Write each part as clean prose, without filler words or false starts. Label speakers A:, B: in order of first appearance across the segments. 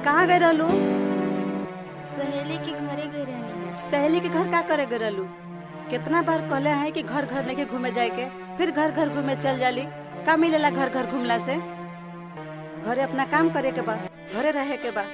A: कहाँ गए रहलू?
B: सहेली के घरे गई रहनी।
A: सहेली के घर का करे गए रहलू? कितना बार कहले हैं कि घर घर लेके घूमे जाए के, फिर घर घर घूमे चल जाली। का मिलेला घर घर घूमला से? घरे अपना काम करे के बा, घरे रहे के बा।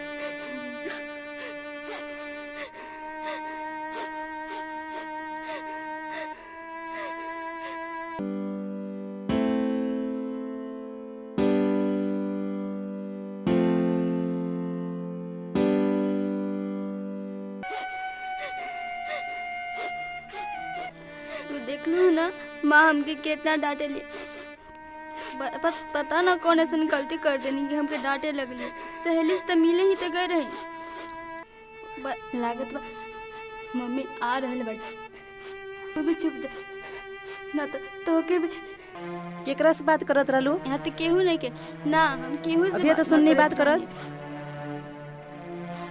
B: तू देख लू ना, माँ हमके कितना डांटे ली। बस पता ना कौन ऐसा गलती कर देनी कि हमके डांटे लगली। सहेली से तो मिले ही तो गए रहे। लागत बा मम्मी आ रहल बड़ी। तू भी चुप दे ना, तो के भी।
A: केकरा से बात करत रहलू?
B: यहाँ तो केहू नहीं के ना, हम केहू से
A: अभी तो सुननी बात करत।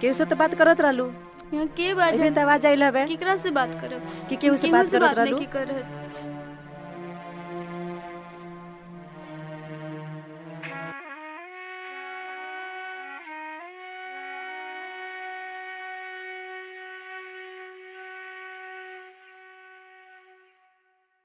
A: केहू से तो बात करत रहलू।
B: यहाँ के बात
A: अभी तो आवाज आइल हवे
B: केकरा से बात करब
A: कि केहू से बात करत रहलू।
B: नहीं कर।